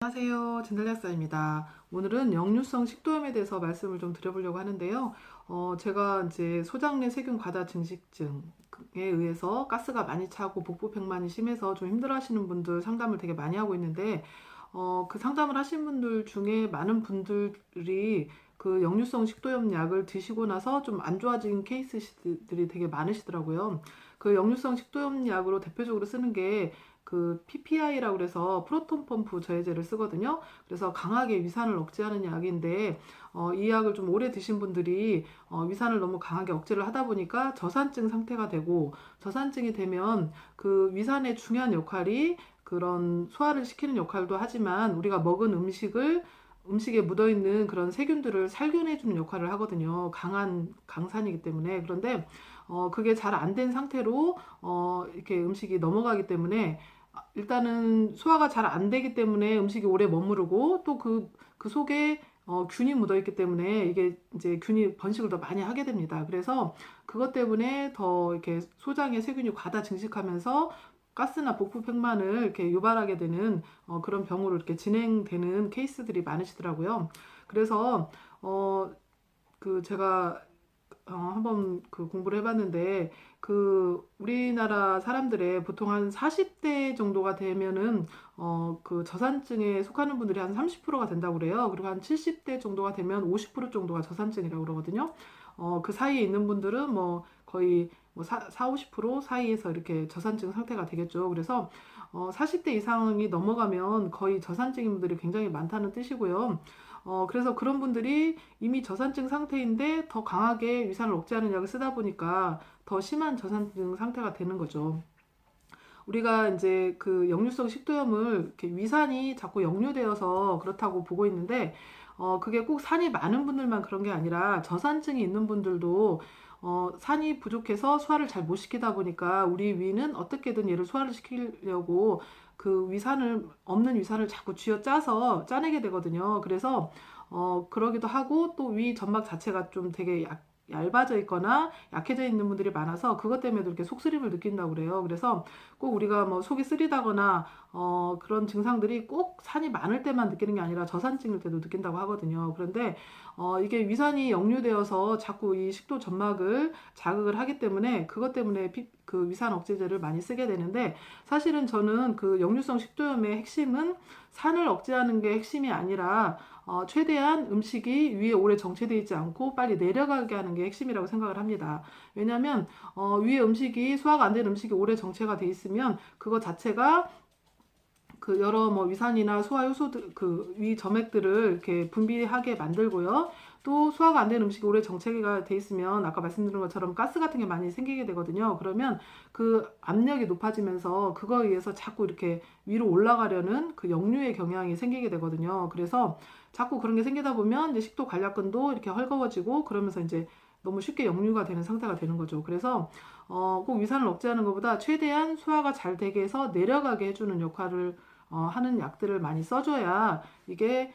안녕하세요. 진달약사입니다. 오늘은 역류성 식도염에 대해서 말씀을 좀 드려보려고 하는데요. 제가 이제 소장내 세균 과다 증식증에 의해서 가스가 많이 차고 복부 백만이 심해서 좀 힘들어 하시는 분들 상담을 되게 많이 하고 있는데, 그 상담을 하신 분들 중에 많은 분들이 그 역류성 식도염 약을 드시고 나서 좀 안 좋아진 케이스들이 되게 많으시더라고요. 그 역류성 식도염 약으로 대표적으로 쓰는 게 그 PPI라고 그래서 프로톤 펌프 저해제를 쓰거든요. 그래서 강하게 위산을 억제하는 약인데, 이 약을 좀 오래 드신 분들이 위산을 너무 강하게 억제를 하다 보니까 저산증 상태가 되고, 저산증이 되면 그 위산의 중요한 역할이 그런 소화를 시키는 역할도 하지만 우리가 먹은 음식에 묻어있는 그런 세균들을 살균해주는 역할을 하거든요. 강한 강산이기 때문에. 그런데 그게 잘 안 된 상태로 이렇게 음식이 넘어가기 때문에, 일단은 소화가 잘 안 되기 때문에 음식이 오래 머무르고, 또 그 속에 균이 묻어 있기 때문에 이게 이제 균이 번식을 더 많이 하게 됩니다. 그래서 그것 때문에 더 이렇게 소장에 세균이 과다 증식하면서 가스나 복부 백만을 이렇게 유발하게 되는 그런 병으로 이렇게 진행되는 케이스들이 많으시더라고요. 그래서 제가 한번 그 공부를 해봤는데, 그 우리나라 사람들의 보통 한 40대 정도가 되면은 그 저산증에 속하는 분들이 한 30%가 된다고 그래요. 그리고 한 70대 정도가 되면 50% 정도가 저산증이라고 그러거든요. 그 사이에 있는 분들은 뭐 거의 뭐 50% 사이에서 이렇게 저산증 상태가 되겠죠. 그래서 40대 이상이 넘어가면 거의 저산증인 분들이 굉장히 많다는 뜻이고요. 그래서 그런 분들이 이미 저산증 상태인데 더 강하게 위산을 억제하는 약을 쓰다 보니까 더 심한 저산증 상태가 되는 거죠. 우리가 이제 그 역류성 식도염을 이렇게 위산이 자꾸 역류되어서 그렇다고 보고 있는데, 그게 꼭 산이 많은 분들만 그런 게 아니라 저산증이 있는 분들도 산이 부족해서 소화를 잘 못 시키다 보니까 우리 위는 어떻게든 얘를 소화를 시키려고 그 없는 위산을 자꾸 쥐어 짜서 짜내게 되거든요. 그래서 그러기도 하고, 또 위 점막 자체가 좀 되게 얇아져 있거나 약해져 있는 분들이 많아서 그것 때문에도 이렇게 속쓰림을 느낀다고 그래요. 그래서 꼭 우리가 뭐 속이 쓰리다거나 그런 증상들이 꼭 산이 많을 때만 느끼는 게 아니라 저산증일 때도 느낀다고 하거든요. 그런데 이게 위산이 역류되어서 자꾸 이 식도 점막을 자극을 하기 때문에 그것 때문에 그 위산 억제제를 많이 쓰게 되는데, 사실은 저는 그 역류성 식도염의 핵심은 산을 억제하는 게 핵심이 아니라 최대한 음식이 위에 오래 정체되어 있지 않고 빨리 내려가게 하는 게 핵심이라고 생각을 합니다. 왜냐하면 위에 음식이 소화가 안 된 음식이 오래 정체가 돼 있으면 그거 자체가 그 여러 뭐 위산이나 소화 효소들, 그 위 점액들을 이렇게 분비하게 만들고요. 또 소화가 안 된 음식이 오래 정체가 돼 있으면 아까 말씀드린 것처럼 가스 같은 게 많이 생기게 되거든요. 그러면 그 압력이 높아지면서 그거에 의해서 자꾸 이렇게 위로 올라가려는 그 역류의 경향이 생기게 되거든요. 그래서 자꾸 그런 게 생기다 보면 이제 식도 관략근도 이렇게 헐거워지고, 그러면서 이제 너무 쉽게 역류가 되는 상태가 되는 거죠. 그래서 꼭 위산을 억제하는 것보다 최대한 소화가 잘 되게 해서 내려가게 해주는 역할을 하는 약들을 많이 써줘야 이게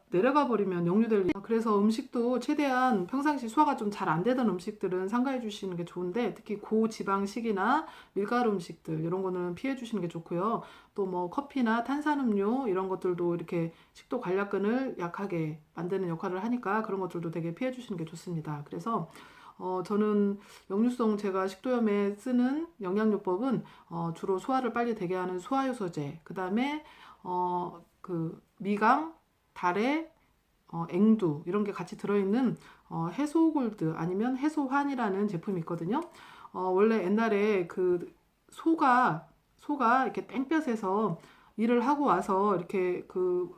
내려가 버리면 역류될. 그래서 음식도 최대한 평상시 소화가 좀 잘 안 되던 음식들은 삼가해 주시는 게 좋은데, 특히 고지방식이나 밀가루 음식들 이런 거는 피해 주시는 게 좋고요. 또 뭐 커피나 탄산음료 이런 것들도 이렇게 식도 관략근을 약하게 만드는 역할을 하니까 그런 것들도 되게 피해 주시는 게 좋습니다. 그래서 저는 제가 식도염에 쓰는 영양요법은 주로 소화를 빨리 되게 하는 소화효소제, 그 다음에 그 미강, 달래, 앵두 이런 게 같이 들어있는 해소골드 아니면 해소환이라는 제품이 있거든요. 원래 옛날에 그 소가 이렇게 땡볕에서 일을 하고 와서 이렇게 그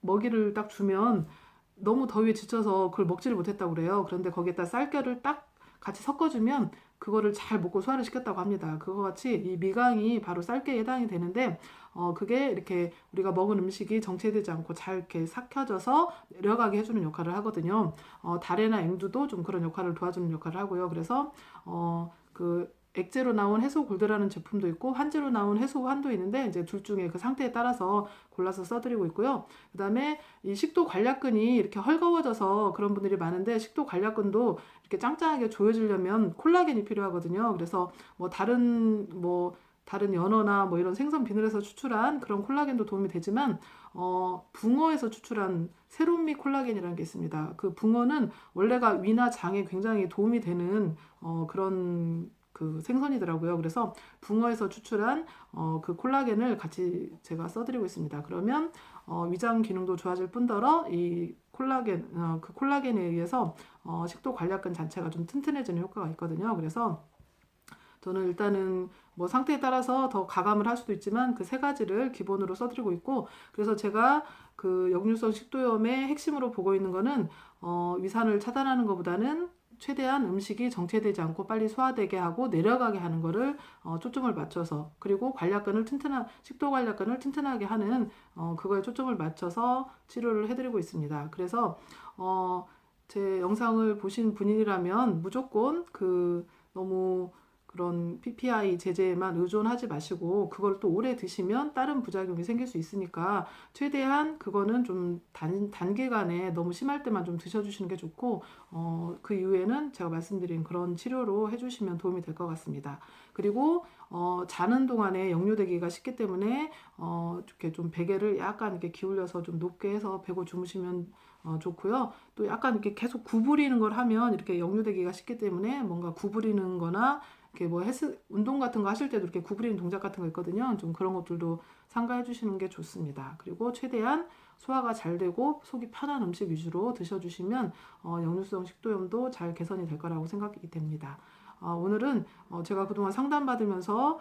먹이를 딱 주면 너무 더위에 지쳐서 그걸 먹지를 못했다고 그래요. 그런데 거기에다 쌀겨를 딱 같이 섞어주면 그거를 잘 먹고 소화를 시켰다고 합니다. 그거 같이 이 미강이 바로 쌀겨에 해당이 되는데, 그게 이렇게 우리가 먹은 음식이 정체되지 않고 잘 이렇게 삭혀져서 내려가게 해주는 역할을 하거든요. 달래나 앵두도 좀 그런 역할을 도와주는 역할을 하고요. 그래서 그 액제로 나온 해소 골드라는 제품도 있고 한제로 나온 해소 환도 있는데, 이제 둘 중에 그 상태에 따라서 골라서 써드리고 있고요. 그 다음에 이 식도 관략근이 이렇게 헐거워져서 그런 분들이 많은데, 식도 관략근도 이렇게 짱짱하게 조여지려면 콜라겐이 필요하거든요. 그래서 뭐 다른 뭐 다른 연어나 뭐 이런 생선 비늘에서 추출한 그런 콜라겐도 도움이 되지만 붕어에서 추출한 세롬미 콜라겐이라는 게 있습니다. 그 붕어는 원래가 위나 장에 굉장히 도움이 되는 그런 그 생선이더라고요. 그래서 붕어에서 추출한 그 콜라겐을 같이 제가 써드리고 있습니다. 그러면 위장 기능도 좋아질 뿐더러 이 콜라겐, 그 콜라겐에 의해서 식도 관략근 자체가 좀 튼튼해지는 효과가 있거든요. 그래서 저는 일단은 뭐 상태에 따라서 더 가감을 할 수도 있지만 그 세 가지를 기본으로 써드리고 있고, 그래서 제가 그 역류성 식도염의 핵심으로 보고 있는 거는 위산을 차단하는 것보다는 최대한 음식이 정체되지 않고 빨리 소화되게 하고 내려가게 하는 거를 초점을 맞춰서, 그리고 관략근을 튼튼한 식도 관략근을 튼튼하게 하는 그거에 초점을 맞춰서 치료를 해드리고 있습니다. 그래서 제 영상을 보신 분이라면 무조건 그 너무 그런 PPI 제제에만 의존하지 마시고 그걸 또 오래 드시면 다른 부작용이 생길 수 있으니까 최대한 그거는 좀 단기간에 너무 심할 때만 좀 드셔주시는 게 좋고 그 이후에는 제가 말씀드린 그런 치료로 해주시면 도움이 될 것 같습니다. 그리고 자는 동안에 역류되기가 쉽기 때문에 이렇게 좀 베개를 약간 이렇게 기울여서 좀 높게 해서 베고 주무시면 좋고요. 또 약간 이렇게 계속 구부리는 걸 하면 이렇게 역류되기가 쉽기 때문에 뭔가 구부리는 거나 이렇게 뭐 헬스 운동 같은 거 하실 때도 이렇게 구부리는 동작 같은 거 있거든요. 좀 그런 것들도 삼가해 주시는 게 좋습니다. 그리고 최대한 소화가 잘 되고 속이 편한 음식 위주로 드셔주시면 역류성 식도염도 잘 개선이 될 거라고 생각이 됩니다. 오늘은 제가 그동안 상담받으면서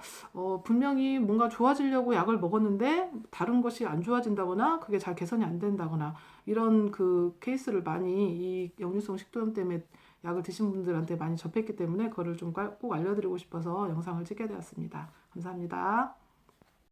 분명히 뭔가 좋아지려고 약을 먹었는데 다른 것이 안 좋아진다거나 그게 잘 개선이 안 된다거나 이런 그 케이스를 많이 이 역류성 식도염 때문에 약을 드신 분들한테 많이 접했기 때문에 그거를 좀 꼭 알려드리고 싶어서 영상을 찍게 되었습니다. 감사합니다.